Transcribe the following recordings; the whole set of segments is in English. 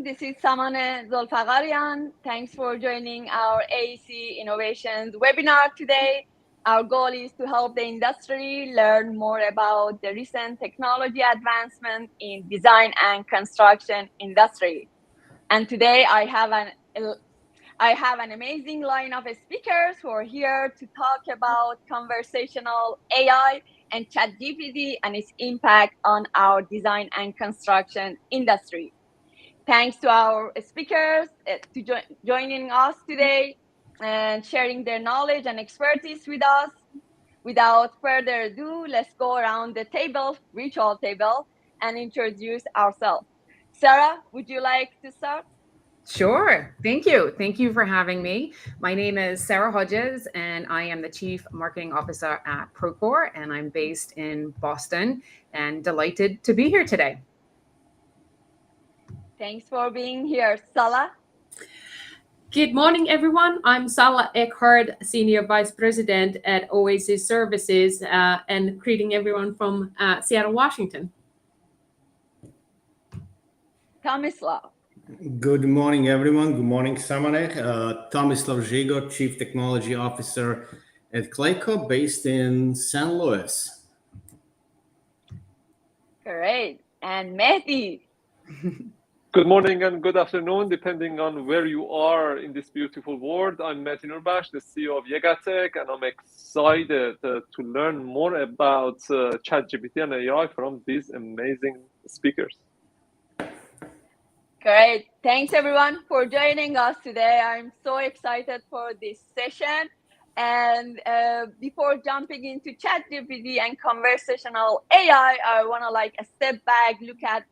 This is Samane Zolfagarian. Thanks for joining our AEC Innovations webinar today. Our goal is to help the industry learn more about the recent technology advancement in design and construction industry. And today I have an amazing line of speakers who are here to talk about conversational AI and ChatGPT and its impact on our design and construction industry. Thanks to our speakers joining us today and sharing their knowledge and expertise with us. Without further ado, let's go around the virtual table, and introduce ourselves. Sarah, would you like to start? Sure. Thank you. Thank you for having me. My name is Sarah Hodges, and I am the Chief Marketing Officer at Procore, and I'm based in Boston, and delighted to be here today. Thanks for being here. Salla? Good morning, everyone. I'm Salla Eckhardt, Senior Vice President at OAC Services, and greeting everyone from Seattle, Washington. Tomislav? Good morning, everyone. Good morning, Samane. Tomislav Žigo, Chief Technology Officer at Clayco, based in St. Louis. Great. And Mehdi? Good morning and good afternoon, depending on where you are in this beautiful world. I'm Mehdi Nourbakhsh, the CEO of YegaTech, and I'm excited to learn more about ChatGPT and AI from these amazing speakers. Great. Thanks, everyone, for joining us today. I'm so excited for this session. And before jumping into ChatGPT and conversational AI, I want to step back, look at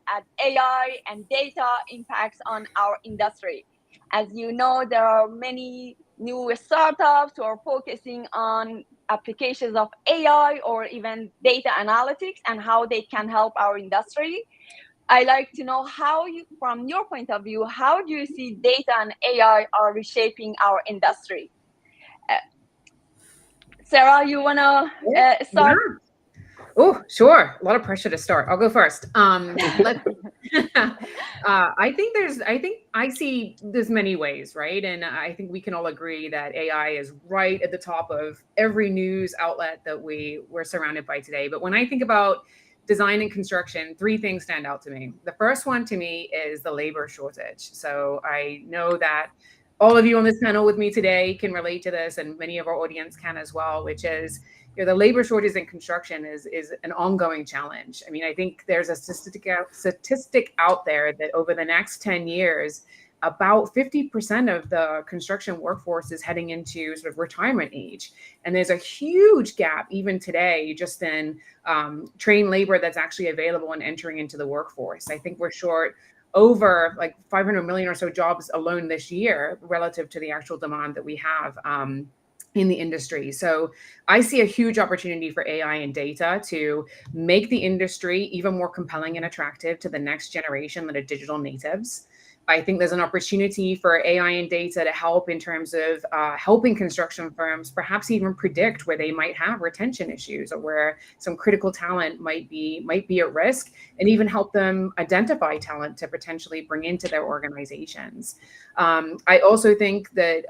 AI and data impacts on our industry. As you know, there are many new startups who are focusing on applications of AI or even data analytics and how they can help our industry. I like to know from your point of view, how do you see data and AI are reshaping our industry? Sarah, you want to start? Yeah. Oh, sure. A lot of pressure to start. I'll go first. I think I see there's many ways, right? And I think we can all agree that AI is right at the top of every news outlet that we're surrounded by today. But when I think about design and construction, three things stand out to me. The first one to me is the labor shortage. So I know that all of you on this panel with me today can relate to this, and many of our audience can as well, which is, the labor shortage in construction is an ongoing challenge. I mean, I think there's a statistic out there that over the next 10 years, about 50% of the construction workforce is heading into sort of retirement age. And there's a huge gap even today just in trained labor that's actually available and entering into the workforce. I think we're short over 500 million or so jobs alone this year relative to the actual demand that we have in the industry. So I see a huge opportunity for AI and data to make the industry even more compelling and attractive to the next generation that are digital natives. I think there's an opportunity for AI and data to help in terms of helping construction firms perhaps even predict where they might have retention issues or where some critical talent might be at risk, and even help them identify talent to potentially bring into their organizations. I also think that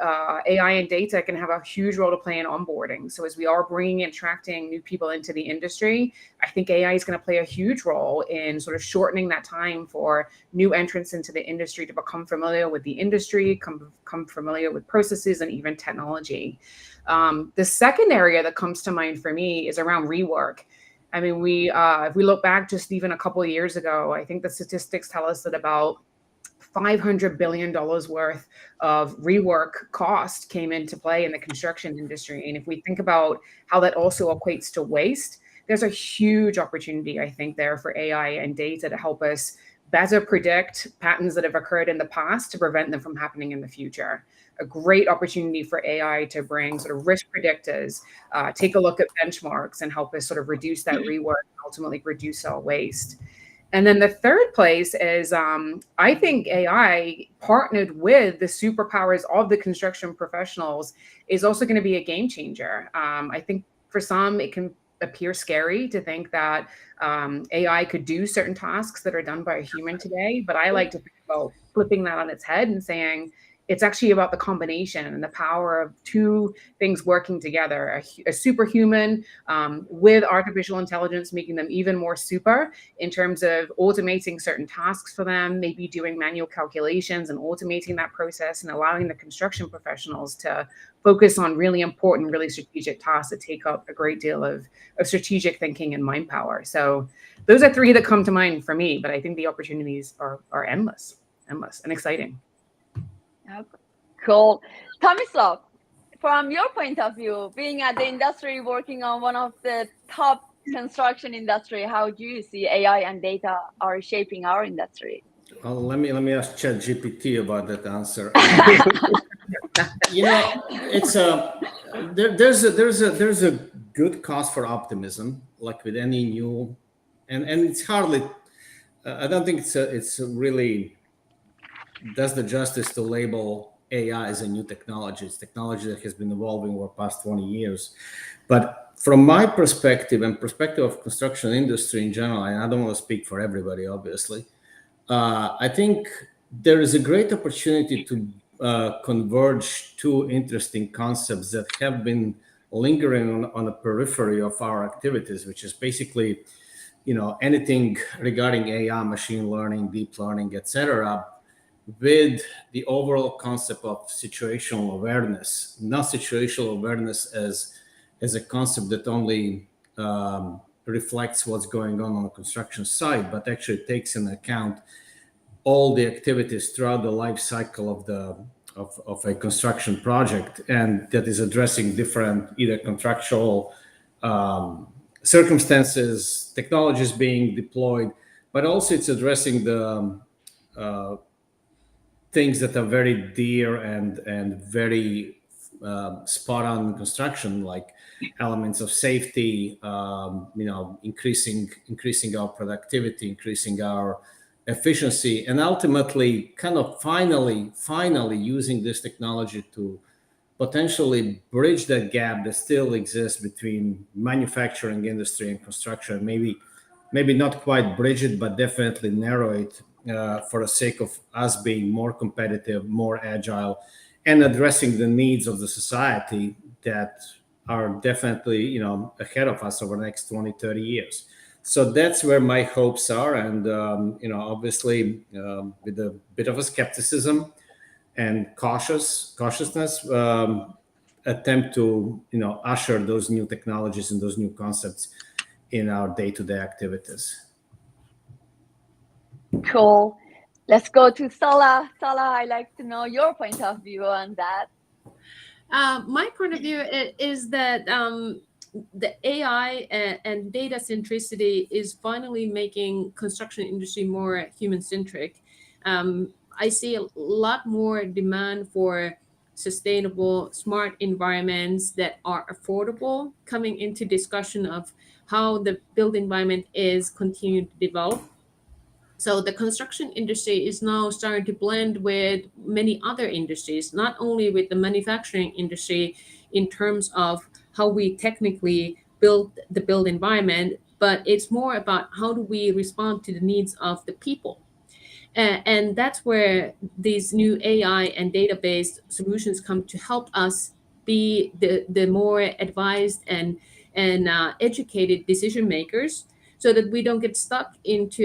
AI and data can have a huge role to play in onboarding. So as we are bringing and attracting new people into the industry, I think AI is going to play a huge role in sort of shortening that time for new entrants into the industry to become familiar with the industry, come familiar with processes and even technology. The second area that comes to mind for me is around rework. I mean, if we look back just even a couple of years ago, I think the statistics tell us that about $500 billion worth of rework cost came into play in the construction industry. And if we think about how that also equates to waste, there's a huge opportunity, I think, there for AI and data to help us better predict patterns that have occurred in the past to prevent them from happening in the future. A great opportunity for AI to bring sort of risk predictors, take a look at benchmarks and help us sort of reduce that rework and ultimately reduce our waste. And then the third place is I think AI partnered with the superpowers of the construction professionals is also going to be a game changer. I think for some, it can appear scary to think that AI could do certain tasks that are done by a human today. But I like to think about flipping that on its head and saying it's actually about the combination and the power of two things working together, a superhuman with artificial intelligence, making them even more super in terms of automating certain tasks for them, maybe doing manual calculations and automating that process and allowing the construction professionals to focus on really important, really strategic tasks that take up a great deal of strategic thinking and mind power. So those are three that come to mind for me, but I think the opportunities are endless and exciting. Cool. Tomislav, from your point of view, being at the industry, working on one of the top construction industry, how do you see AI and data are shaping our industry? Well, let me ask ChatGPT about that answer. There's a good cause for optimism, like with any new, and it's hardly. I don't think it's really does the justice to label AI as a new technology. It's technology that has been evolving over the past 20 years. But from my perspective and perspective of construction industry in general, and I don't want to speak for everybody, obviously, I think there is a great opportunity to converge two interesting concepts that have been lingering on the periphery of our activities, which is basically, anything regarding AI, machine learning, deep learning, etc., with the overall concept of situational awareness, not situational awareness as a concept that only reflects what's going on the construction site, but actually takes into account all the activities throughout the life cycle of a construction project, and that is addressing different either contractual circumstances, technologies being deployed, but also it's addressing the things that are very dear and very spot on in construction, like elements of safety, increasing our productivity, increasing our efficiency, and ultimately kind of finally using this technology to potentially bridge that gap that still exists between manufacturing industry and construction. Maybe not quite bridge it, but definitely narrow it for the sake of us being more competitive, more agile, and addressing the needs of the society that are definitely ahead of us over the next 20, 30 years. So that's where my hopes are, and obviously with a bit of a skepticism and cautiousness, attempt to usher those new technologies and those new concepts in our day-to-day activities. Cool. Let's go to Salla. Salla, I'd like to know your point of view on that. My point of view is that the AI and data centricity is finally making construction industry more human-centric. I see a lot more demand for sustainable, smart environments that are affordable coming into discussion of how the built environment is continuing to develop. So the construction industry is now starting to blend with many other industries, not only with the manufacturing industry in terms of how we technically build the built environment, but it's more about how do we respond to the needs of the people. And that's where these new AI and data-based solutions come to help us be the more advised and educated decision makers, so that we don't get stuck into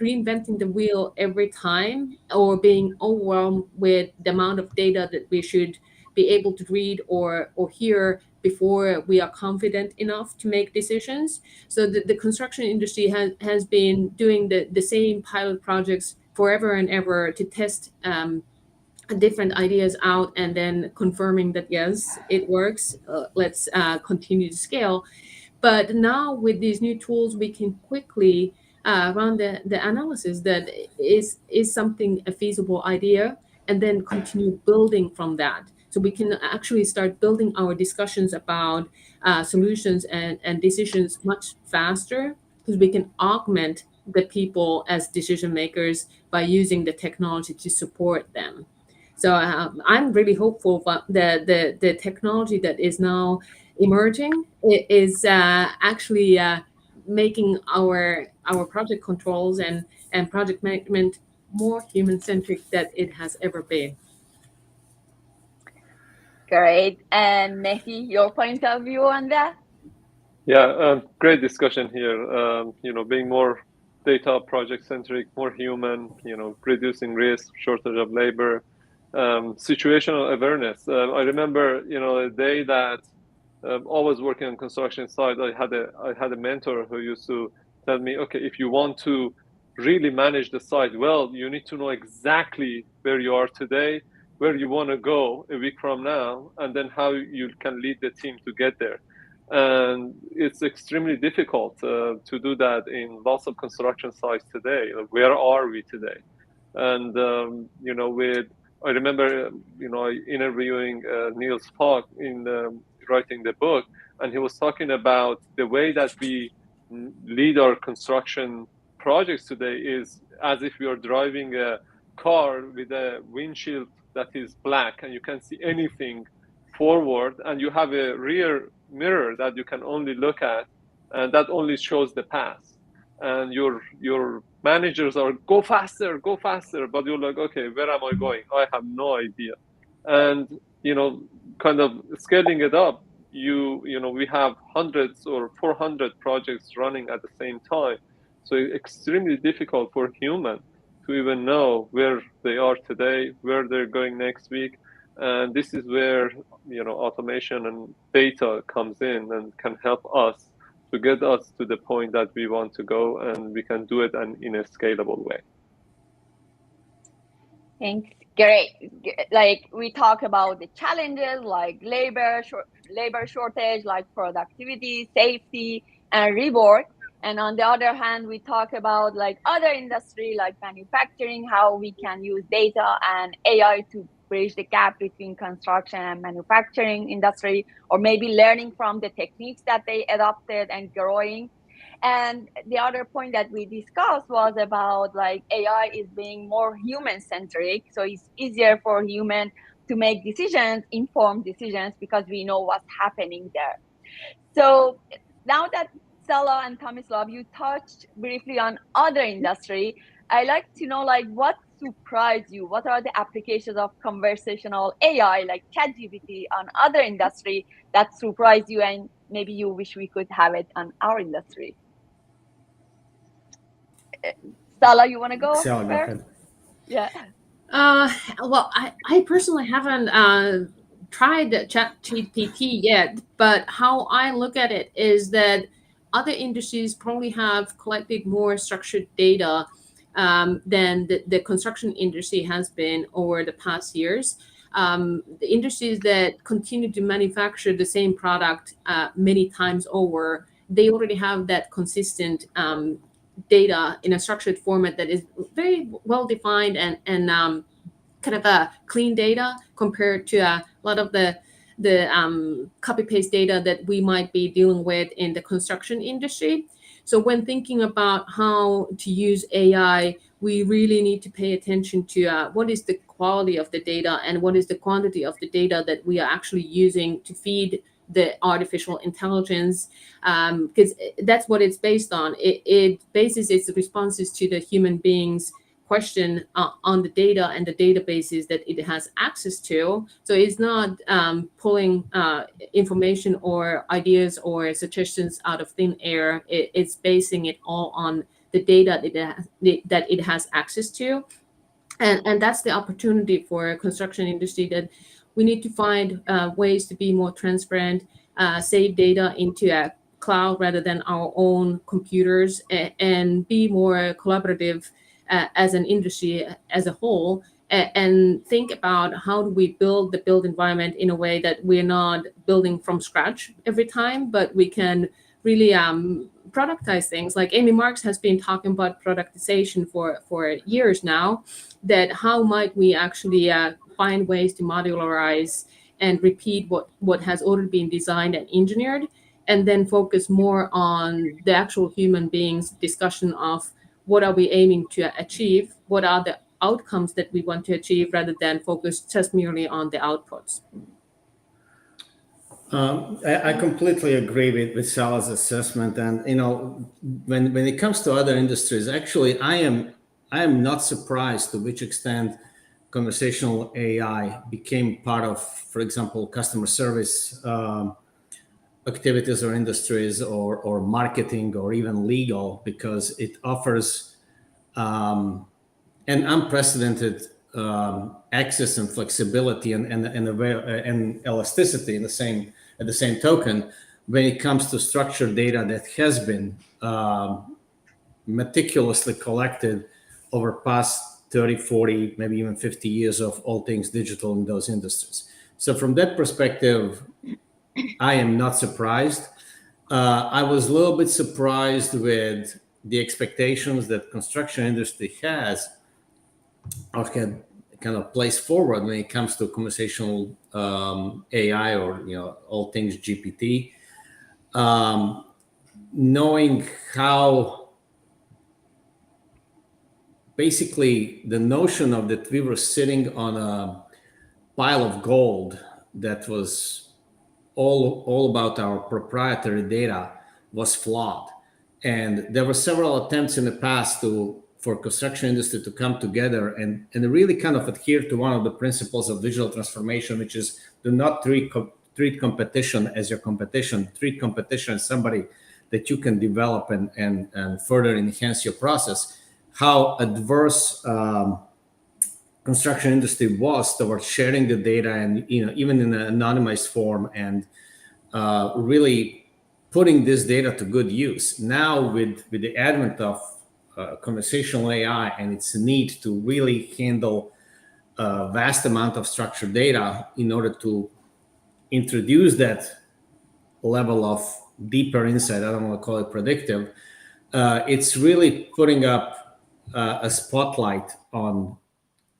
reinventing the wheel every time, or being overwhelmed with the amount of data that we should be able to read or hear before we are confident enough to make decisions. So the construction industry has been doing the same pilot projects forever and ever to test different ideas out, and then confirming that, yes, it works, let's continue to scale. But now with these new tools, we can quickly run the analysis that is something a feasible idea, and then continue building from that. So we can actually start building our discussions about solutions and decisions much faster, because we can augment the people as decision makers by using the technology to support them. So I'm really hopeful about the technology that is now emerging is actually making our project controls and project management more human-centric than it has ever been. Great. And Mehdi, your point of view on that? Yeah, great discussion here. Being more data project centric, more human, reducing risk, shortage of labor, situational awareness. I remember, a day that I was working on construction site. I had a mentor who used to tell me, okay, if you want to really manage the site well, you need to know exactly where you are today, where you want to go a week from now, and then how you can lead the team to get there. And it's extremely difficult to do that in lots of construction sites today. Where are we today? And I remember interviewing Niels Falk in writing the book, and he was talking about the way that we lead our construction projects today is as if we are driving a car with a windshield that is black and you can't see anything forward, and you have a rear mirror that you can only look at, and that only shows the past. And your managers are go faster, but you're like, okay, where am I going? I have no idea. And kind of scaling it up, we have hundreds or 400 projects running at the same time, so it's extremely difficult for human to even know where they are today, where they're going next week. And this is where automation and data comes in and can help us to get us to the point that we want to go, and we can do it in a scalable way. Thanks. Great. Like we talk about the challenges like labor shortage, like productivity, safety, and reward. And on the other hand, we talk about like other industry like manufacturing, how we can use data and AI to bridge the gap between construction and manufacturing industry, or maybe learning from the techniques that they adopted and growing. And the other point that we discussed was about like AI is being more human centric. So it's easier for human to make decisions, informed decisions, because we know what's happening there. So now that Salla and Tomislav, you touched briefly on other industry, I like to know like what surprised you? What are the applications of conversational AI like ChatGPT on other industry that surprised you, and maybe you wish we could have it on our industry? Salla, you want to go Salla, go first? ahead. Yeah. Well, I personally haven't tried ChatGPT yet, but how I look at it is that other industries probably have collected more structured data than the construction industry has been over the past years. The industries that continue to manufacture the same product many times over, they already have that consistent data in a structured format that is very well defined and kind of a clean data compared to a lot of the copy paste data that we might be dealing with in the construction industry. So when thinking about how to use AI, we really need to pay attention to what is the quality of the data and what is the quantity of the data that we are actually using to feed the artificial intelligence, because that's what it's based on. It bases its responses to the human beings question on the data and the databases that it has access to. So it's not pulling information or ideas or suggestions out of thin air. It's basing it all on the data that it has access to. And that's the opportunity for construction industry, that we need to find ways to be more transparent, save data into a cloud rather than our own computers, and be more collaborative as an industry as a whole, and think about how do we build the build environment in a way that we're not building from scratch every time, but we can really productize things. Like Amy Marks has been talking about productization for years now, that how might we actually find ways to modularize and repeat what has already been designed and engineered, and then focus more on the actual human beings discussion of what are we aiming to achieve, what are the outcomes that we want to achieve, rather than focus just merely on the outputs. I completely agree with Salla's assessment, and when it comes to other industries, actually, I am not surprised to which extent conversational AI became part of, for example, customer service activities or industries, or marketing, or even legal, because it offers an unprecedented access and flexibility and elasticity at the same token, when it comes to structured data that has been meticulously collected over past 30, 40, maybe even 50 years of all things digital in those industries. So from that perspective, I am not surprised. I was a little bit surprised with the expectations that construction industry has, or can kind of place forward when it comes to conversational AI, or all things GPT, knowing how basically the notion of that we were sitting on a pile of gold that was all about our proprietary data was flawed. And there were several attempts in the past for construction industry to come together and really kind of adhere to one of the principles of digital transformation, which is do not treat competition as your competition. Treat competition as somebody that you can develop and further enhance your process. How adverse construction industry was towards sharing the data, and even in an anonymized form, and really putting this data to good use. Now with the advent of conversational AI and its need to really handle a vast amount of structured data in order to introduce that level of deeper insight, I don't want to call it predictive, it's really putting up a spotlight on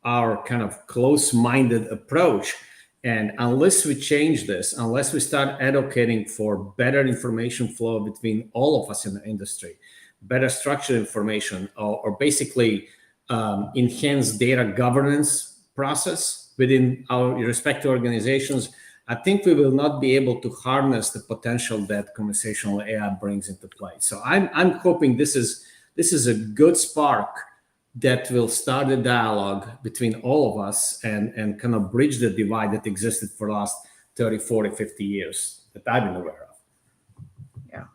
our kind of close-minded approach. And unless we change this, unless we start advocating for better information flow between all of us in the industry, better structured information, or basically enhanced data governance process within our respective organizations, I think we will not be able to harness the potential that conversational AI brings into play. So I'm hoping this is a good spark that will start a dialogue between all of us and kind of bridge the divide that existed for the last 30, 40, 50 years that I've been aware of.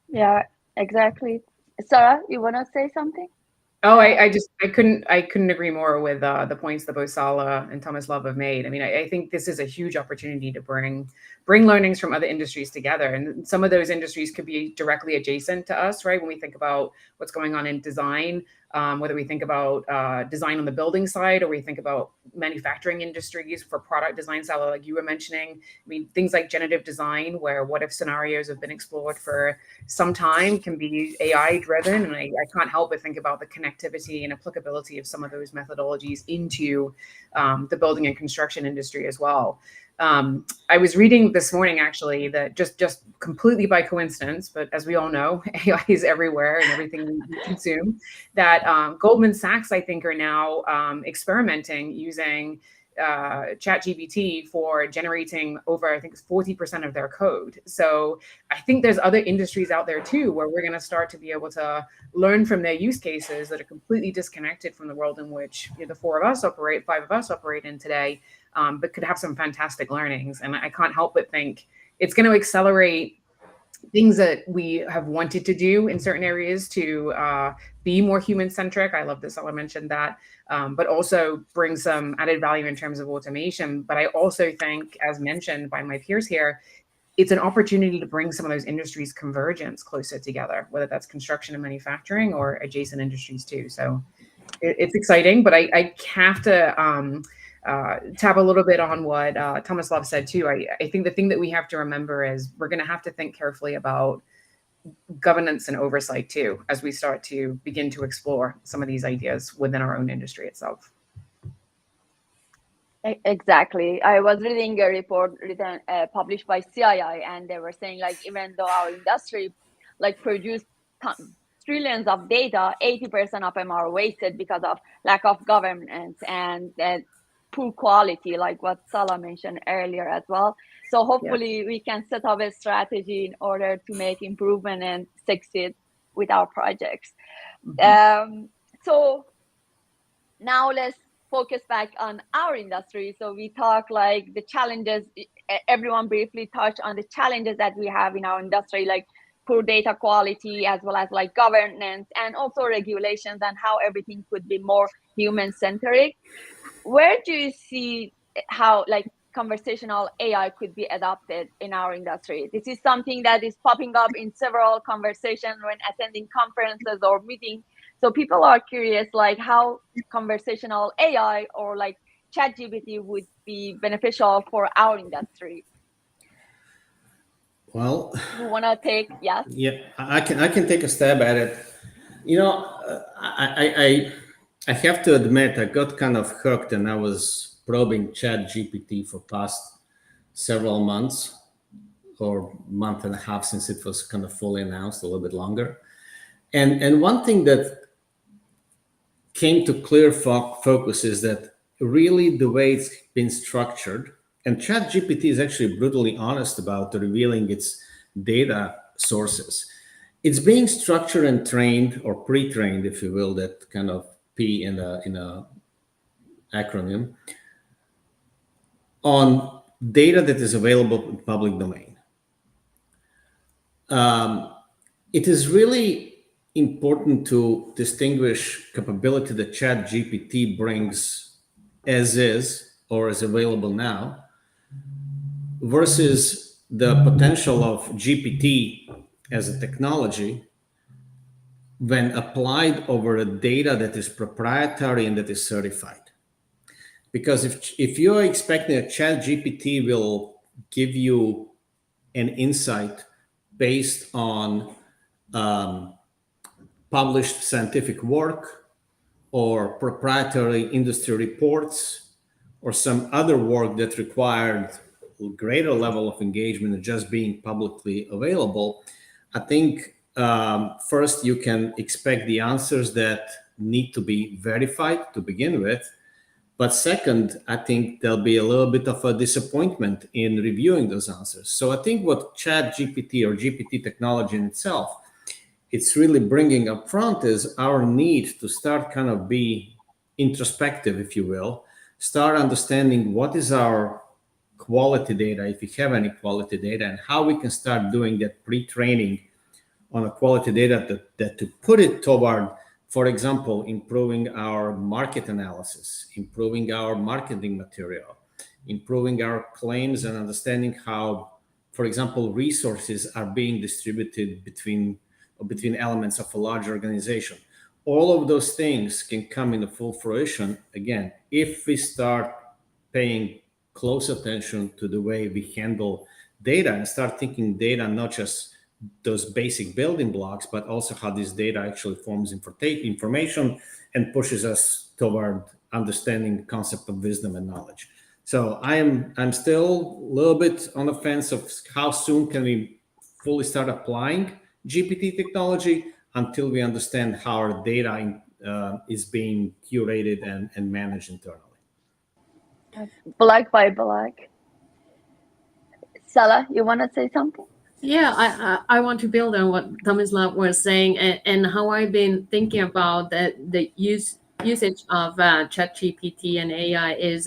Yeah, exactly. Sarah, you want to say something? Oh, I couldn't agree more with the points that both Salla and Tomislav have made. I mean, I think this is a huge opportunity to bring learnings from other industries together, and some of those industries could be directly adjacent to us, right? When we think about what's going on in design, whether we think about design on the building side, or we think about manufacturing industries for product design, Salla, like you were mentioning. I mean, things like generative design, where what if scenarios have been explored for some time, can be AI driven, and I can't help but think about the connectivity and applicability of some of those methodologies into the building and construction industry as well. I was reading this morning, actually, that just completely by coincidence, but as we all know, AI is everywhere and everything we consume, that Goldman Sachs, I think, are now experimenting using ChatGPT for generating over, I think, 40% of their code. So I think there's other industries out there too, where we're going to start to be able to learn from their use cases that are completely disconnected from the world in which the five of us operate in today, but could have some fantastic learnings. And I can't help but think it's going to accelerate things that we have wanted to do in certain areas to be more human-centric. I love this, Salla mentioned that, but also bring some added value in terms of automation. But I also think, as mentioned by my peers here, it's an opportunity to bring some of those industries' convergence closer together, whether that's construction and manufacturing or adjacent industries too. So it's exciting, but I have to tap a little bit on what Tomislav said too. I think the thing that we have to remember is we're going to have to think carefully about governance and oversight too, as we start to begin to explore some of these ideas within our own industry itself. Exactly. I was reading a report published by CII, and they were saying, like, even though our industry produced trillions of data, 80% of them are wasted because of lack of governance, and poor quality, like what Salla mentioned earlier as well. So hopefully we can set up a strategy in order to make improvement and succeed with our projects. So now let's focus back on our industry. So we talk like the challenges, everyone briefly touched on the challenges that we have in our industry, like poor data quality, as well as like governance and also regulations, and how everything could be more human-centric. Where do you see how like conversational AI could be adopted in our industry? This is something that is popping up in several conversations when attending conferences or meetings. So people are curious, like how conversational AI or like ChatGPT would be beneficial for our industry. Well, You want to take? Yes. yeah, I can take a stab at it. You know, I have to admit, I got kind of hooked, and I was probing ChatGPT for past several months or month and a half since it was kind of fully announced, a little bit longer. And one thing that came to clear focus is that really the way it's been structured, and ChatGPT is actually brutally honest about revealing its data sources. It's being structured and trained, or pre-trained, if you will, that kind of P in a acronym, on data that is available in public domain. It is really important to distinguish capability that ChatGPT brings as is or is available now versus the potential of GPT as a technology when applied over a data that is proprietary and that is certified. Because if you're expecting that ChatGPT will give you an insight based on published scientific work or proprietary industry reports or some other work that required a greater level of engagement than just being publicly available, I think first you can expect the answers that need to be verified to begin with. But second, I think there'll be a little bit of a disappointment in reviewing those answers. So I think what ChatGPT or GPT technology in itself, it's really bringing up front is our need to start kind of be introspective, if you will, start understanding what is our quality data, if we have any quality data, and how we can start doing that pre-training on a quality data that to put it toward, for example, improving our market analysis, improving our marketing material, improving our claims, and understanding how, for example, resources are being distributed between elements of a large organization. All of those things can come into full fruition, again, if we start paying close attention to the way we handle data and start thinking data not just those basic building blocks, but also how this data actually forms information and pushes us toward understanding the concept of wisdom and knowledge. So I'm still a little bit on the fence of how soon can we fully start applying GPT technology until we understand how our data is being curated and managed internally. Black by black. Salla, you want to say something? Yeah, I want to build on what Tomislav was saying and how I've been thinking about the usage of ChatGPT and AI is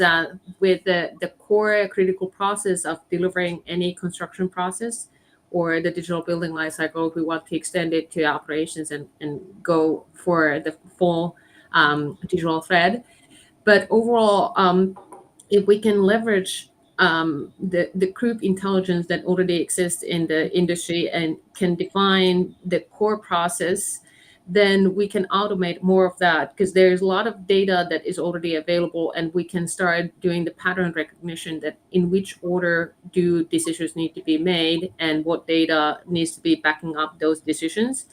with the core critical process of delivering any construction process or the digital building lifecycle. If we want to extend it to operations and go for the full digital thread. But overall, if we can leverage the group intelligence that already exists in the industry and can define the core process, then we can automate more of that because there's a lot of data that is already available, and we can start doing the pattern recognition that in which order do decisions need to be made and what data needs to be backing up those decisions.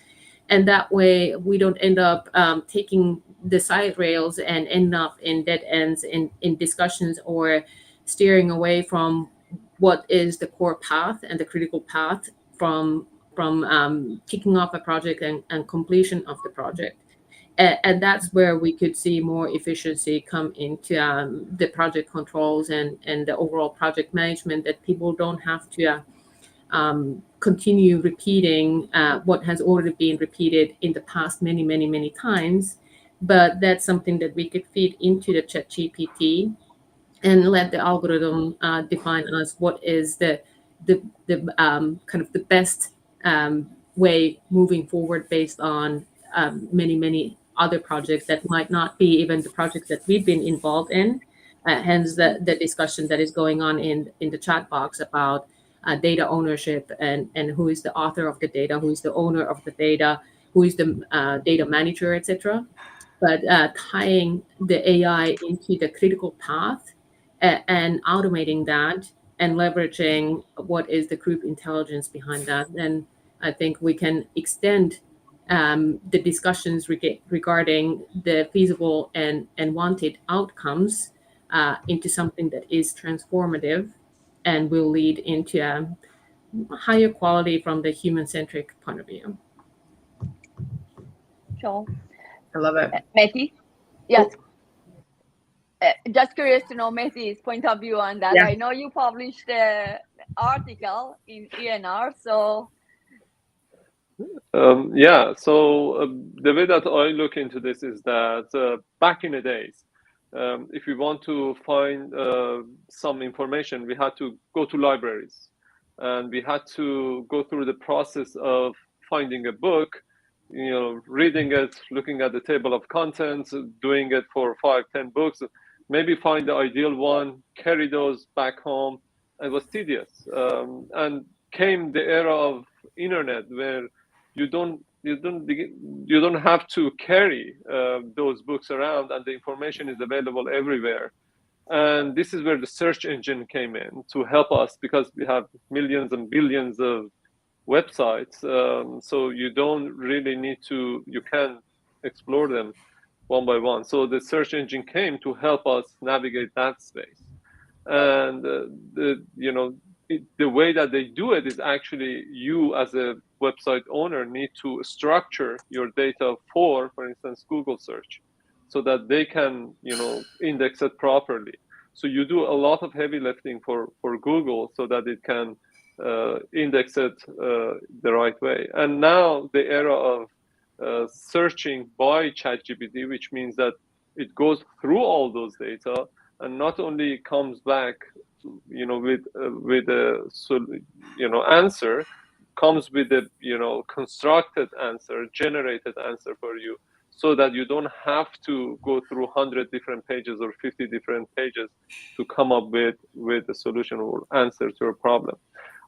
And that way we don't end up taking the side rails and end up in dead ends in discussions or steering away from what is the core path and the critical path from kicking off a project and completion of the project. And that's where we could see more efficiency come into the project controls and the overall project management, that people don't have to continue repeating what has already been repeated in the past many times. But that's something that we could feed into the ChatGPT and let the algorithm define us what is the kind of the best way moving forward, based on many other projects that might not be even the projects that we've been involved in. Hence the discussion that is going on in the chat box about data ownership and who is the author of the data, who is the owner of the data, who is the data manager, etc. But tying the AI into the critical path and automating that and leveraging what is the group intelligence behind that, then I think we can extend the discussions regarding the feasible and wanted outcomes into something that is transformative and will lead into a higher quality from the human-centric point of view. Sure. I love it. Mehdi? Yes. Just curious to know Mehdi's point of view on that. Yeah. I know you published an article in ENR, so. Yeah, so the way that I look into this is that back in the days, if we want to find some information, we had to go to libraries, and we had to go through the process of finding a book, reading it, looking at the table of contents, doing it for 5-10 books, maybe find the ideal one, carry those back home. It was tedious. And came the era of internet, where you don't have to carry those books around, and the information is available everywhere. And this is where the search engine came in to help us, because we have millions and billions of websites. So you don't really need to, you can explore them one by one. So the search engine came to help us navigate that space. And the way that they do it is actually, you as a website owner need to structure your data for instance, Google search, so that they can, index it properly. So you do a lot of heavy lifting for Google, so that it can index it the right way. And now the era of searching by ChatGPT, which means that it goes through all those data and not only comes back, with a answer, comes with a constructed answer, generated answer for you, so that you don't have to go through 100 different pages or 50 different pages to come up with a solution or answer to your problem.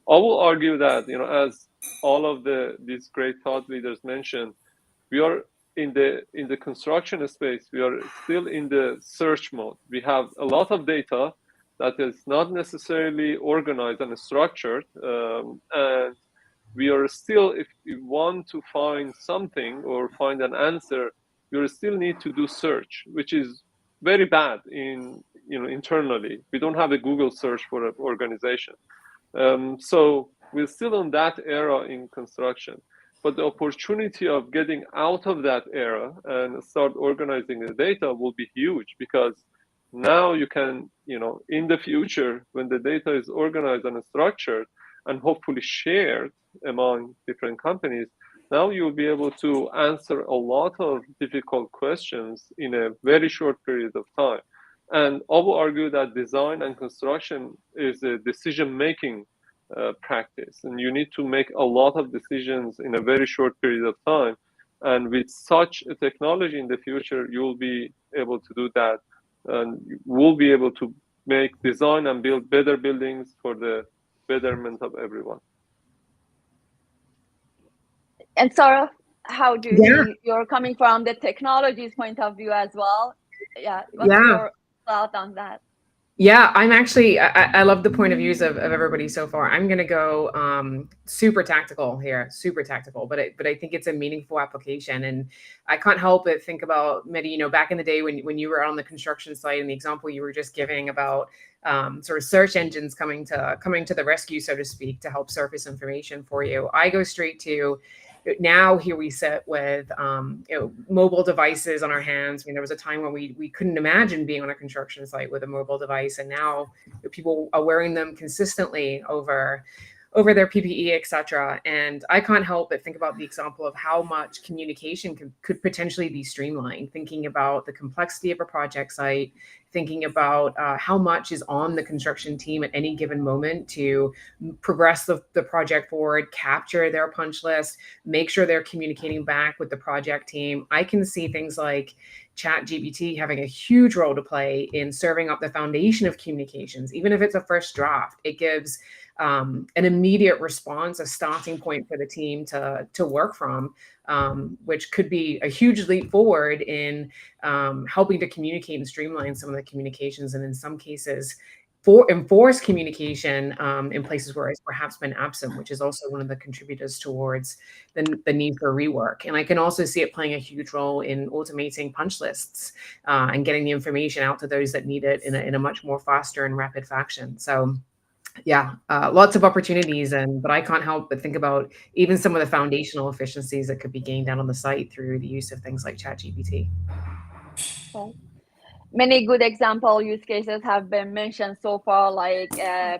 I will argue that, as all of these great thought leaders mentioned, we are in the construction space, we are still in the search mode. We have a lot of data that is not necessarily organized and structured, and we are still, if we want to find something or find an answer, you still need to do search, which is very bad internally. We don't have a Google search for an organization. So we're still in that era in construction. But the opportunity of getting out of that era and start organizing the data will be huge, because now you can, in the future, when the data is organized and structured and hopefully shared among different companies, now you'll be able to answer a lot of difficult questions in a very short period of time. And I will argue that design and construction is a decision-making practice, and you need to make a lot of decisions in a very short period of time. And with such a technology in the future, you'll be able to do that, and we'll be able to make, design, and build better buildings for the betterment of everyone. And Sarah, how do you think you're coming from the technology's point of view as well? What's your thought on that? Yeah, I'm actually, I love the point of views of everybody so far. I'm going to go super tactical here, but I think it's a meaningful application. And I can't help but think about, Mehdi, back in the day when you were on the construction site, and the example you were just giving about sort of search engines coming to the rescue, so to speak, to help surface information for you. I go straight to now here we sit with mobile devices on our hands. I mean, there was a time when we couldn't imagine being on a construction site with a mobile device, and now people are wearing them consistently over their PPE, etc. And I can't help but think about the example of how much communication could potentially be streamlined, thinking about the complexity of a project site, thinking about how much is on the construction team at any given moment to progress the project forward, capture their punch list, make sure they're communicating back with the project team. I can see things like ChatGPT having a huge role to play in serving up the foundation of communications. Even if it's a first draft, it gives an immediate response, a starting point for the team to work from, which could be a huge leap forward in helping to communicate and streamline some of the communications, and in some cases enforce communication in places where it's perhaps been absent, which is also one of the contributors towards the need for rework. And I can also see it playing a huge role in automating punch lists and getting the information out to those that need it in a much more faster and rapid fashion. So yeah, lots of opportunities, but I can't help but think about even some of the foundational efficiencies that could be gained down on the site through the use of things like ChatGPT. Okay. Many good example use cases have been mentioned so far, like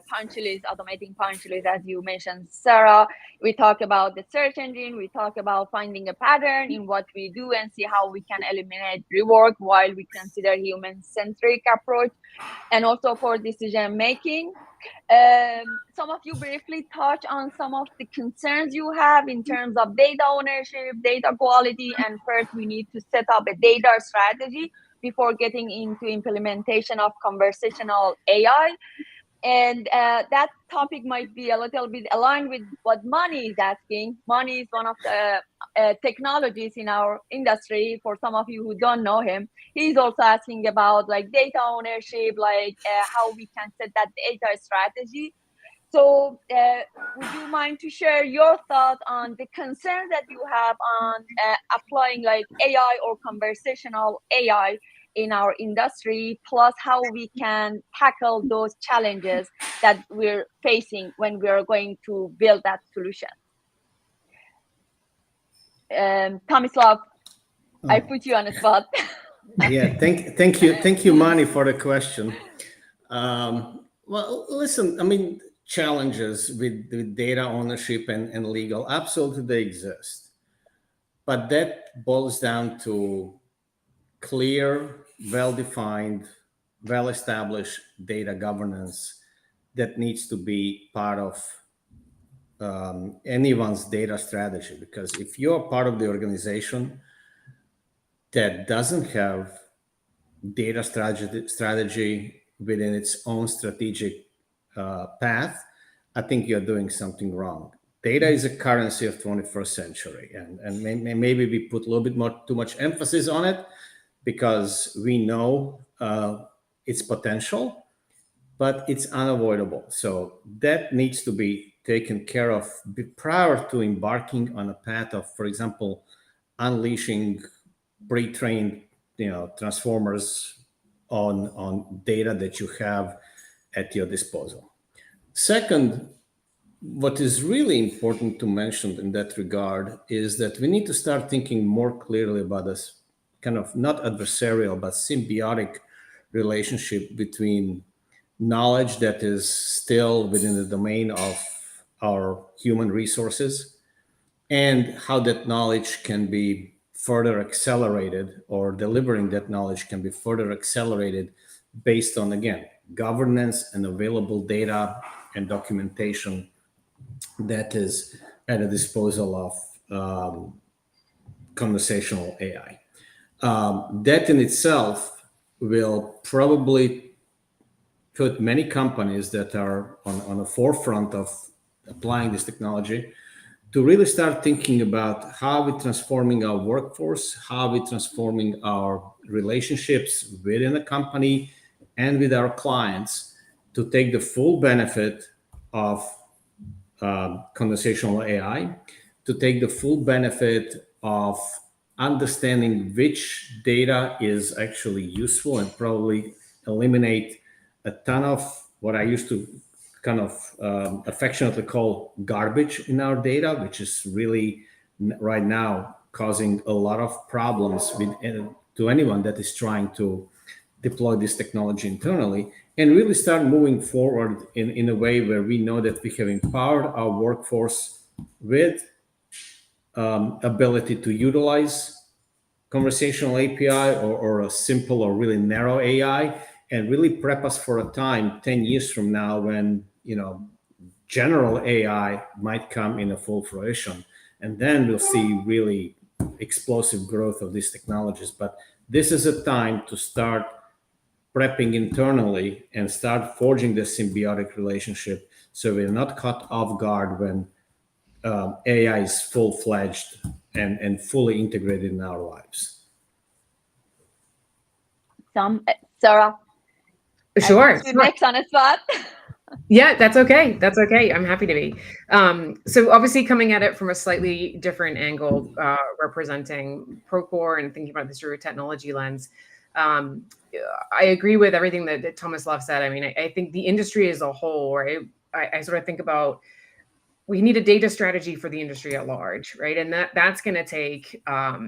punch list, automating punch list, as you mentioned, Sarah. We talk about the search engine. We talk about finding a pattern in what we do and see how we can eliminate rework while we consider human-centric approach, and also for decision making. Some of you briefly touch on some of the concerns you have in terms of data ownership, data quality, and first we need to set up a data strategy before getting into implementation of conversational AI. And that topic might be a little bit aligned with what Mani is asking. Mani is one of the technologies in our industry. For some of you who don't know him, he's also asking about like data ownership, like how we can set that data strategy. So would you mind to share your thoughts on the concerns that you have on applying like AI or conversational AI in our industry, plus how we can tackle those challenges that we're facing when we're going to build that solution? Tomislav, I put you on the spot. Yeah, thank you, Mani, for the question. Well, listen, I mean, challenges with data ownership and legal, absolutely they exist. But that boils down to clear, well-defined, well-established data governance that needs to be part of anyone's data strategy. Because if you're part of the organization that doesn't have data strategy within its own strategic path, I think you're doing something wrong. Data is a currency of 21st century, and maybe we put a little bit too much emphasis on it because we know its potential, but it's unavoidable. So that needs to be taken care of prior to embarking on a path of, for example, unleashing pre-trained transformers on data that you have at your disposal. Second, what is really important to mention in that regard is that we need to start thinking more clearly about this kind of not adversarial, but symbiotic relationship between knowledge that is still within the domain of our human resources and how that knowledge can be further accelerated, or delivering that knowledge can be further accelerated based on, again, governance and available data and documentation that is at the disposal of conversational AI. That in itself will probably put many companies that are on the forefront of applying this technology to really start thinking about how we're transforming our workforce, how we're transforming our relationships within a company and with our clients to take the full benefit of conversational AI, to take the full benefit of understanding which data is actually useful and probably eliminate a ton of what I used to kind of affectionately call garbage in our data, which is really right now, causing a lot of problems with to anyone that is trying to deploy this technology internally, and really start moving forward in a way where we know that we have empowered our workforce with ability to utilize conversational API or a simple or really narrow AI, and really prep us for a time 10 years from now when, you know, general AI might come in a full fruition. And then we'll see really explosive growth of these technologies. But this is a time to start prepping internally and start forging this symbiotic relationship so we're not caught off guard when AI is full-fledged and fully integrated in our lives. Sarah. Sure. Next on the spot. Yeah, that's okay. That's okay. I'm happy to be. So obviously coming at it from a slightly different angle, representing Procore and thinking about this through a technology lens. I agree with everything that Tomislav said. I mean, I think the industry as a whole, right? I sort of think about, we need a data strategy for the industry at large, right? And that's going to take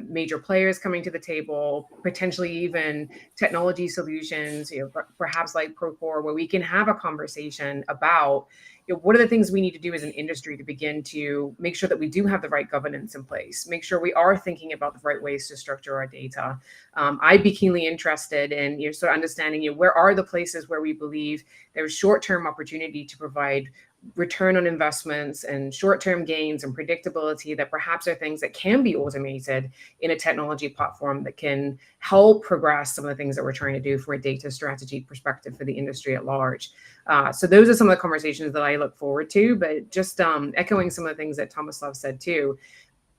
major players coming to the table, potentially even technology solutions, you know, perhaps like Procore, where we can have a conversation about, you know, what are the things we need to do as an industry to begin to make sure that we do have the right governance in place, make sure we are thinking about the right ways to structure our data. I'd be keenly interested in, you know, sort of understanding, you know, where are the places where we believe there's short-term opportunity to provide return on investments and short-term gains and predictability that perhaps are things that can be automated in a technology platform that can help progress some of the things that we're trying to do from a data strategy perspective for the industry at large. So those are some of the conversations that I look forward to, but just echoing some of the things that Tomislav said too.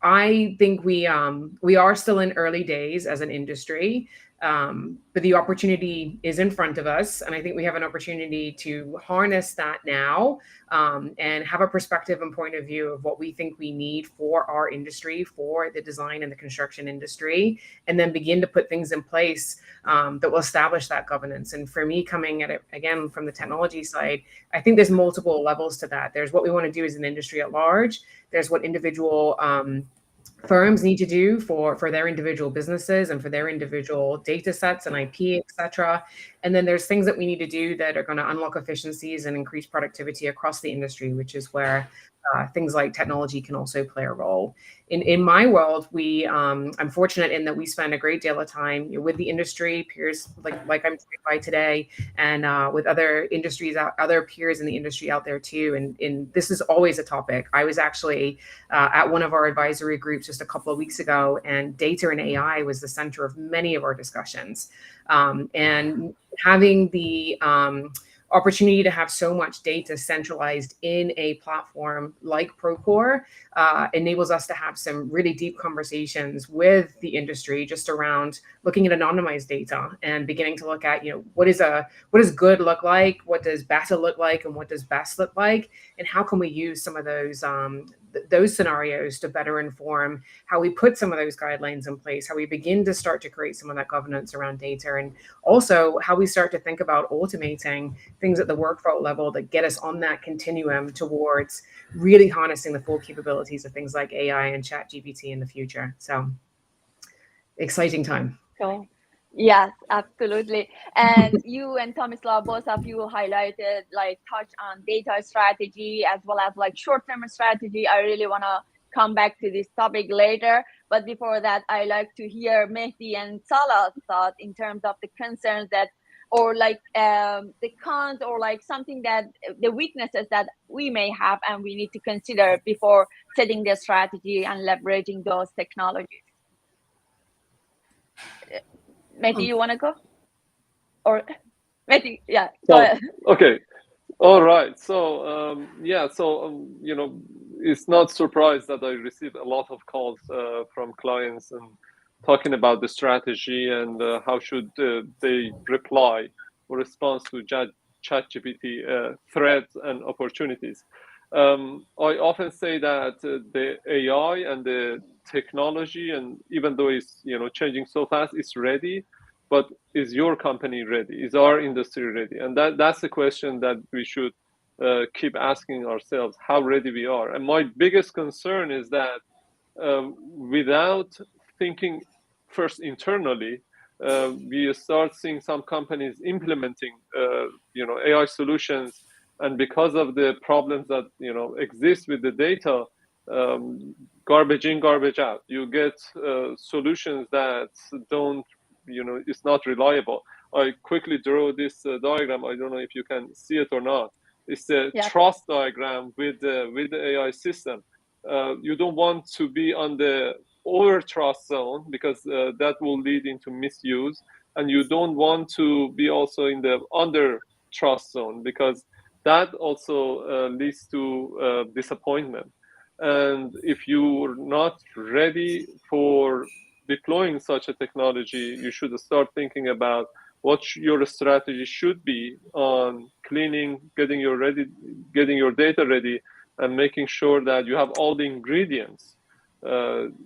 I think we are still in early days as an industry, but the opportunity is in front of us. And I think we have an opportunity to harness that now and have a perspective and point of view of what we think we need for our industry, for the design and the construction industry, and then begin to put things in place that will establish that governance. And for me, coming at it again from the technology side, I think there's multiple levels to that. There's what we want to do as an industry at large. There's what individual firms need to do for their individual businesses and for their individual data sets and IP, et cetera. And then there's things that we need to do that are going to unlock efficiencies and increase productivity across the industry, which is where things like technology can also play a role. In my world, I'm fortunate in that we spend a great deal of time with the industry peers, like I'm joined by today, and with other industries, other peers in the industry out there too. And this is always a topic. I was actually at one of our advisory groups just a couple of weeks ago, and data and AI was the center of many of our discussions. And having the opportunity to have so much data centralized in a platform like Procore enables us to have some really deep conversations with the industry just around looking at anonymized data and beginning to look at, you know, what does good look like, what does better look like, and what does best look like, and how can we use some of those scenarios to better inform how we put some of those guidelines in place, how we begin to start to create some of that governance around data, and also how we start to think about automating things at the workflow level that get us on that continuum towards really harnessing the full capabilities of things like AI and ChatGPT in the future. So exciting time. Cool. Yes, absolutely. And you and Tomislav, both of you highlighted, like, touch on data strategy as well as like short-term strategy. I really want to come back to this topic later. But before that, I like to hear Mehdi and Salla's thought in terms of the concerns that, or like the cons, or like something that the weaknesses that we may have and we need to consider before setting the strategy and leveraging those technologies. Mehdi, you want to go? Or Mehdi, yeah, go ahead. Okay. All right. So, you know, it's not surprised that I received a lot of calls from clients and talking about the strategy and how should they reply or respond to ChatGPT threats and opportunities. I often say that the AI and the technology, and even though it's, you know, changing so fast, it's ready. But is your company ready? Is our industry ready? And that's the question that we should keep asking ourselves, how ready we are. And my biggest concern is that without thinking first internally, we start seeing some companies implementing, AI solutions, and because of the problems that exist with the data, garbage in, garbage out. You get solutions that don't, it's not reliable. I quickly draw this diagram. I don't know if you can see it or not. It's the trust diagram with the AI system. You don't want to be on the over trust zone because that will lead into misuse, and you don't want to be also in the under trust zone because that also leads to disappointment. And if you're not ready for deploying such a technology, you should start thinking about what your strategy should be on cleaning, getting your data ready, and making sure that you have all the ingredients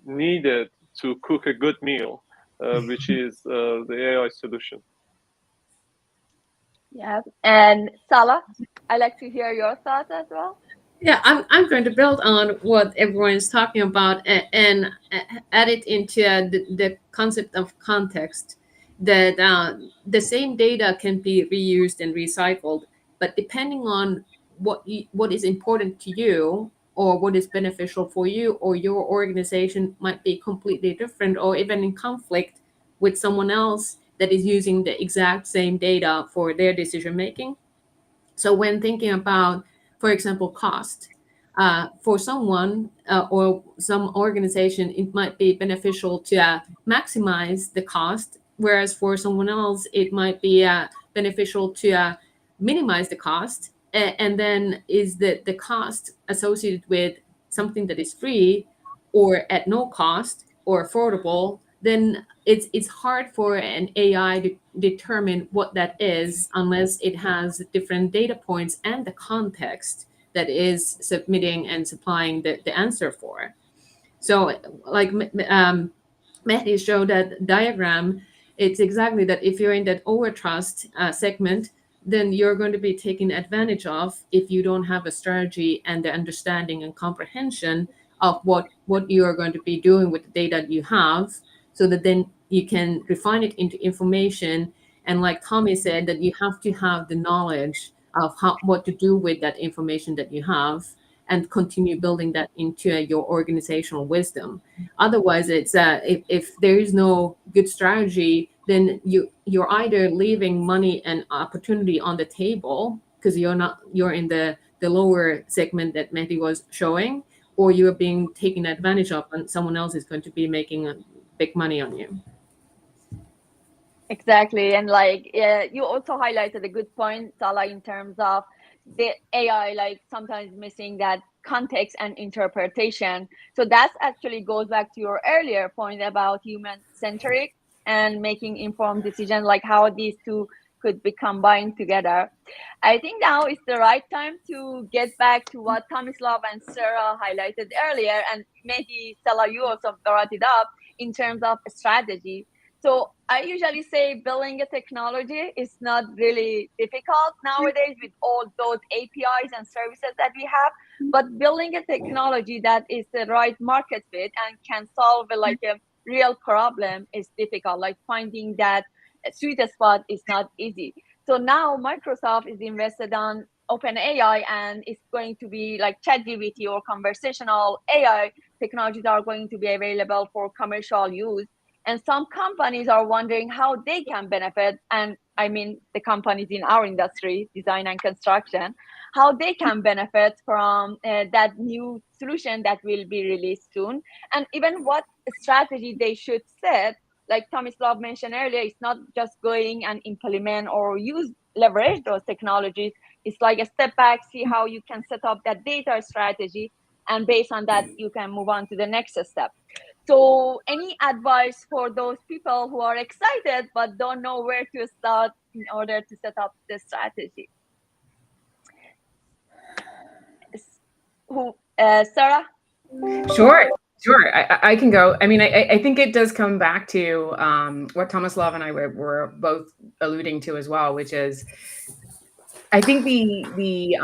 needed to cook a good meal, which is the AI solution. Yeah, and Salla, I'd like to hear your thoughts as well. Yeah, I'm going to build on what everyone is talking about and add it into the concept of context, that the same data can be reused and recycled, but depending on what is important to you or what is beneficial for you or your organization might be completely different or even in conflict with someone else that is using the exact same data for their decision making. So when thinking about, for example, cost, for someone or some organization, it might be beneficial to maximize the cost, whereas for someone else, it might be beneficial to minimize the cost. And then is the cost associated with something that is free or at no cost or affordable, then it's hard for an AI to determine what that is unless it has different data points and the context that is submitting and supplying the answer for. So like Mehdi showed that diagram, it's exactly that if you're in that overtrust segment, then you're going to be taken advantage of if you don't have a strategy and the understanding and comprehension of what you are going to be doing with the data you have, so that then you can refine it into information. And like Tommy said, that you have to have the knowledge of what to do with that information that you have and continue building that into your organizational wisdom. Otherwise, it's if there is no good strategy, then you're either leaving money and opportunity on the table because you're in the lower segment that Mehdi was showing, or you're being taken advantage of and someone else is going to be making big money on you. Exactly. And like you also highlighted a good point, Salla, in terms of the AI, like sometimes missing that context and interpretation. So that actually goes back to your earlier point about human-centric and making informed decisions, like how these two could be combined together. I think now is the right time to get back to what Tomislav and Sarah highlighted earlier, and maybe Salla, you also brought it up in terms of strategy. So I usually say building a technology is not really difficult nowadays with all those APIs and services that we have, but building a technology that is the right market fit and can solve like a real problem is difficult. Like finding that sweet spot is not easy. So now Microsoft is invested on OpenAI, and it's going to be like ChatGPT or conversational AI technologies are going to be available for commercial use. And some companies are wondering how they can benefit, and I mean the companies in our industry, design and construction, how they can benefit from that new solution that will be released soon, and even what strategy they should set. Like Tomislav mentioned earlier, it's not just going and implement or leverage those technologies. It's like a step back, see how you can set up that data strategy, and based on that, you can move on to the next step. So any advice for those people who are excited but don't know where to start in order to set up the strategy? Sarah? Sure. I can go. I mean, I think it does come back to what Tomislav and I were both alluding to as well, which is I think the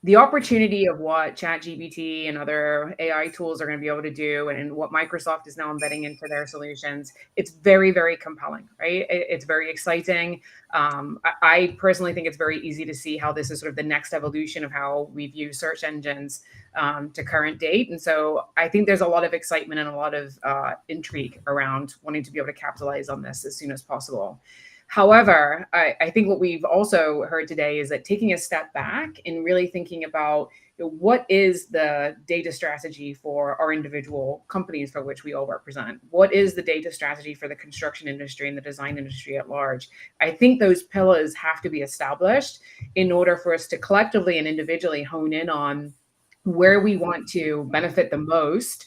the opportunity of what ChatGPT and other AI tools are going to be able to do, and what Microsoft is now embedding into their solutions, it's very, very compelling, right? It's very exciting. I personally think it's very easy to see how this is sort of the next evolution of how we view search engines to current date. And so I think there's a lot of excitement and a lot of intrigue around wanting to be able to capitalize on this as soon as possible. However, I think what we've also heard today is that taking a step back and really thinking about, you know, what is the data strategy for our individual companies for which we all represent? What is the data strategy for the construction industry and the design industry at large? I think those pillars have to be established in order for us to collectively and individually hone in on where we want to benefit the most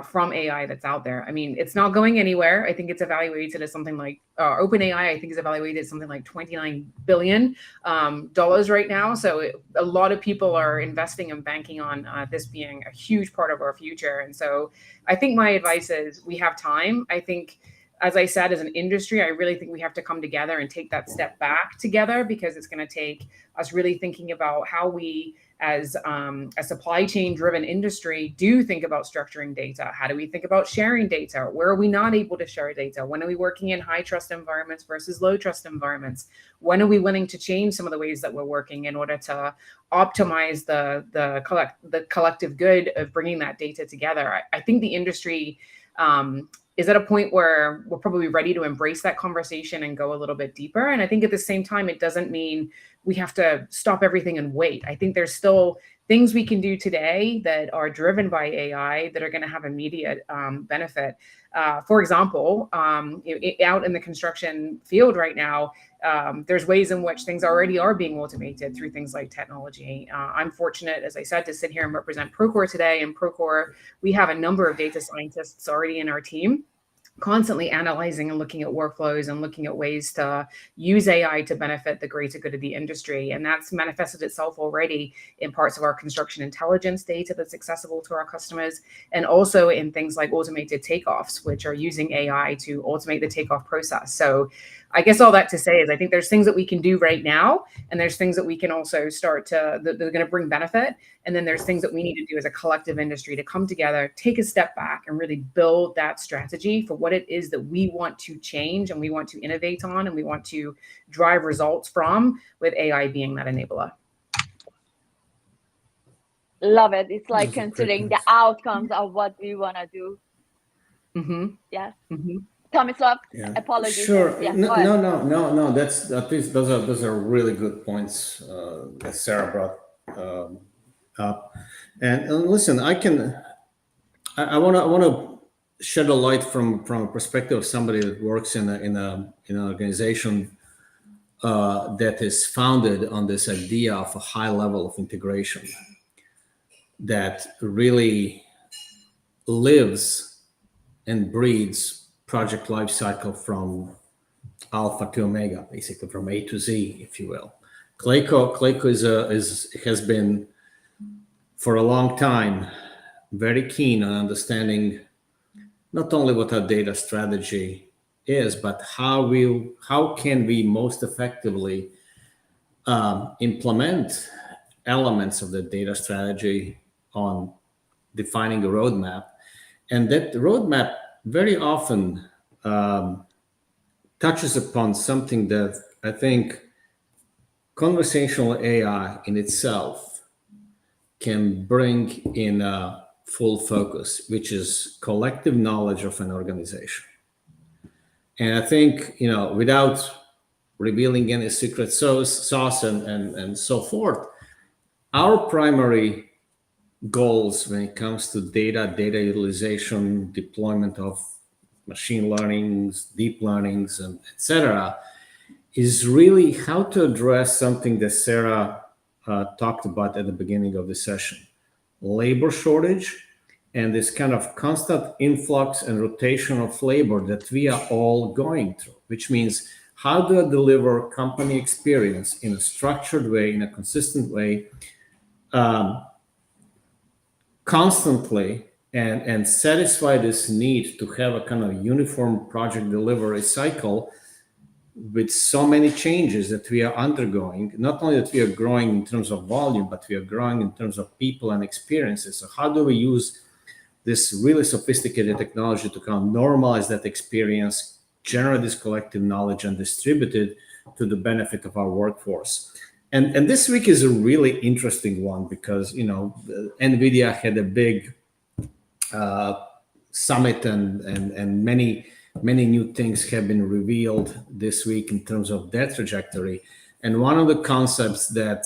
from AI that's out there. I mean, it's not going anywhere. I think it's evaluated as something like OpenAI, I think is evaluated as something like $29 billion right now. So a lot of people are investing and banking on this being a huge part of our future. And so I think my advice is we have time. I think, as I said, as an industry, I really think we have to come together and take that step back together, because it's going to take us really thinking about how we, as a supply chain driven industry, do think about structuring data. How do we think about sharing data? Where are we not able to share data? When are we working in high trust environments versus low trust environments? When are we willing to change some of the ways that we're working in order to optimize the collective good of bringing that data together? I think the industry is at a point where we're probably ready to embrace that conversation and go a little bit deeper. And I think at the same time, it doesn't mean we have to stop everything and wait. I think there's still things we can do today that are driven by AI that are going to have immediate benefit. For example, out in the construction field right now, there's ways in which things already are being automated through things like technology. I'm fortunate, as I said, to sit here and represent Procore today. And Procore, we have a number of data scientists already in our team, constantly analyzing and looking at workflows and looking at ways to use AI to benefit the greater good of the industry. And that's manifested itself already in parts of our construction intelligence data that's accessible to our customers, and also in things like automated takeoffs, which are using AI to automate the takeoff process. So I guess all that to say is I think there's things that we can do right now, and there's things that we can also start to, that are going to bring benefit. And then there's things that we need to do as a collective industry to come together, take a step back, and really build that strategy for what it is that we want to change and we want to innovate on and we want to drive results from, with AI being that enabler. Love it. It's like considering the outcomes of what we want to do. Mm-hmm. Yes. Mm-hmm. Tomislav, Yeah. apologies. Sure. Yes, No. That's at least those are really good points that Sarah brought up. And listen, I want to shed a light from a perspective of somebody that works in an organization that is founded on this idea of a high level of integration that really lives and breeds project lifecycle from alpha to omega, basically from A to Z, if you will. Clayco has been for a long time very keen on understanding not only what our data strategy is, but how can we most effectively implement elements of the data strategy on defining a roadmap. And that roadmap very often touches upon something that I think conversational AI in itself can bring in full focus, which is collective knowledge of an organization. And I think, without revealing any secret sauce and so forth, our primary goals when it comes to data utilization, deployment of machine learnings, deep learnings, and etc., is really how to address something that Sarah talked about at the beginning of the session: labor shortage and this kind of constant influx and rotation of labor that we are all going through, which means how do I deliver company experience in a structured way, in a consistent way, constantly, and satisfy this need to have a kind of uniform project delivery cycle with so many changes that we are undergoing, not only that we are growing in terms of volume, but we are growing in terms of people and experiences. So how do we use this really sophisticated technology to kind of normalize that experience, generate this collective knowledge, and distribute it to the benefit of our workforce? And this week is a really interesting one because, NVIDIA had a big summit and many new things have been revealed this week in terms of their trajectory. And one of the concepts that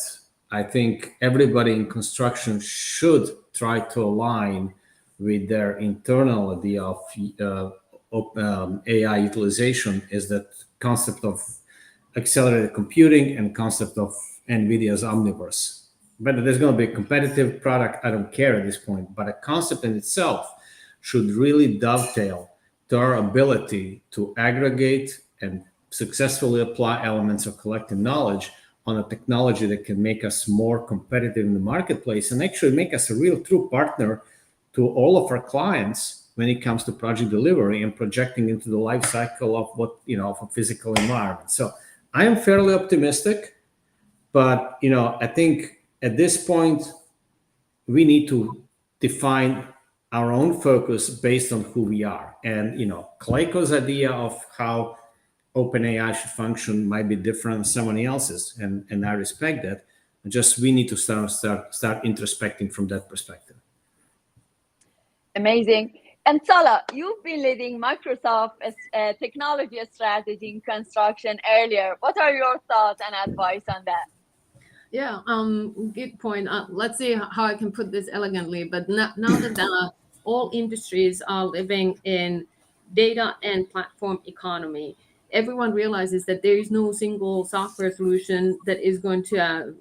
I think everybody in construction should try to align with their internal idea of AI utilization is that concept of accelerated computing and concept of NVIDIA's Omniverse. Whether there's going to be a competitive product, I don't care at this point, but a concept in itself should really dovetail to our ability to aggregate and successfully apply elements of collective knowledge on a technology that can make us more competitive in the marketplace and actually make us a real true partner to all of our clients when it comes to project delivery and projecting into the life cycle of of a physical environment. So I am fairly optimistic, but I think at this point we need to define our own focus based on who we are. And Clayco's idea of how OpenAI should function might be different than somebody else's, and I respect that. Just we need to start introspecting from that perspective. Amazing. And Salla, you've been leading Microsoft's technology strategy in construction earlier. What are your thoughts and advice on that? Yeah, good point. Let's see how I can put this elegantly. But now that all industries are living in data and platform economy, everyone realizes that there is no single software solution that is going to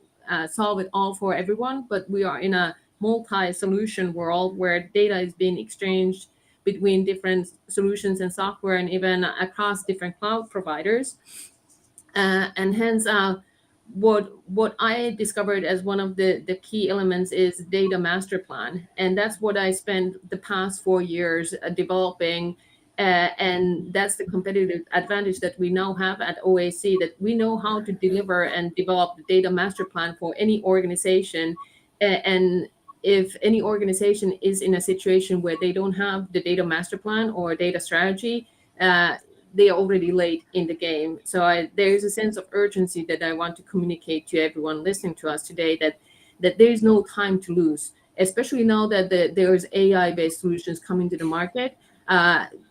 solve it all for everyone. But we are in a multi-solution world where data is being exchanged between different solutions and software and even across different cloud providers. And hence, what I discovered as one of the key elements is data master plan. And that's what I spent the past 4 years developing. And that's the competitive advantage that we now have at OAC, that we know how to deliver and develop the data master plan for any organization. And if any organization is in a situation where they don't have the data master plan or data strategy, they are already late in the game. So there is a sense of urgency that I want to communicate to everyone listening to us today, that there is no time to lose, especially now that there's AI-based solutions coming to the market.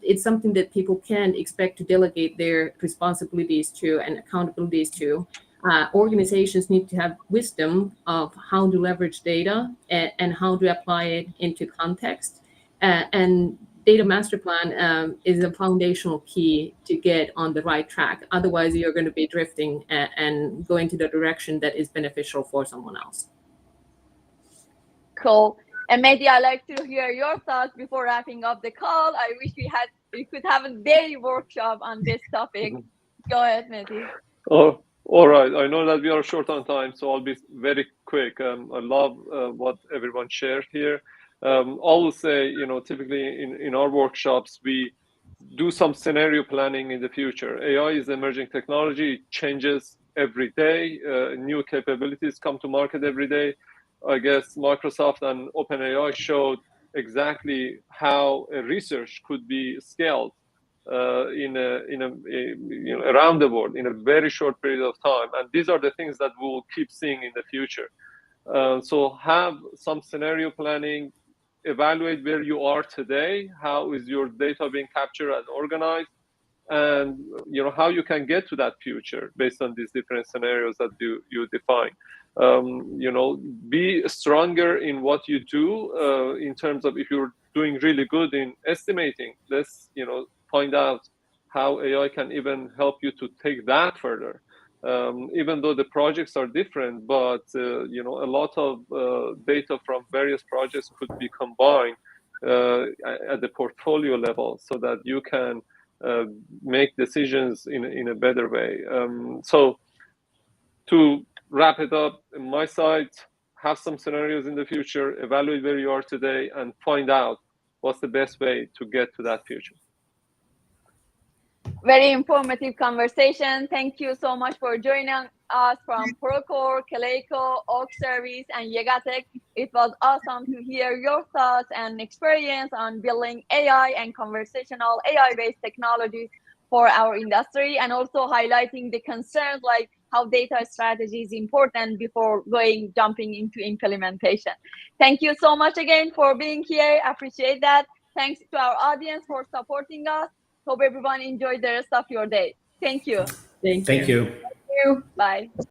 It's something that people can expect to delegate their responsibilities to and accountabilities to. Organizations need to have wisdom of how to leverage data and how to apply it into context. And data master plan is a foundational key to get on the right track. Otherwise, you're going to be drifting and going to the direction that is beneficial for someone else. Cool. And Mehdi, I'd like to hear your thoughts before wrapping up the call. I wish we could have a daily workshop on this topic. Go ahead, Mehdi. Oh, all right. I know that we are short on time, so I'll be very quick. I love what everyone shared here. I will say, typically in our workshops, we do some scenario planning in the future. AI is emerging technology. It changes every day. New capabilities come to market every day. I guess Microsoft and OpenAI showed exactly how research could be scaled around the world in a very short period of time. And these are the things that we'll keep seeing in the future. So have some scenario planning, evaluate where you are today, how is your data being captured and organized, and how you can get to that future based on these different scenarios that you define. Be stronger in what you do in terms of if you're doing really good in estimating, let's find out how AI can even help you to take that further. Even though the projects are different, but a lot of data from various projects could be combined at the portfolio level so that you can make decisions in a better way. So to wrap it up, on my side, have some scenarios in the future, evaluate where you are today, and find out what's the best way to get to that future. Very informative conversation. Thank you so much for joining us from Procore, Clayco, Oak Service, and YegaTech. It was awesome to hear your thoughts and experience on building AI and conversational AI-based technologies for our industry, and also highlighting the concerns like how data strategy is important before jumping into implementation. Thank you so much again for being here. I appreciate that. Thanks to our audience for supporting us. Hope everyone enjoyed the rest of your day. Thank you. Thank Thank you. Thank you. Bye.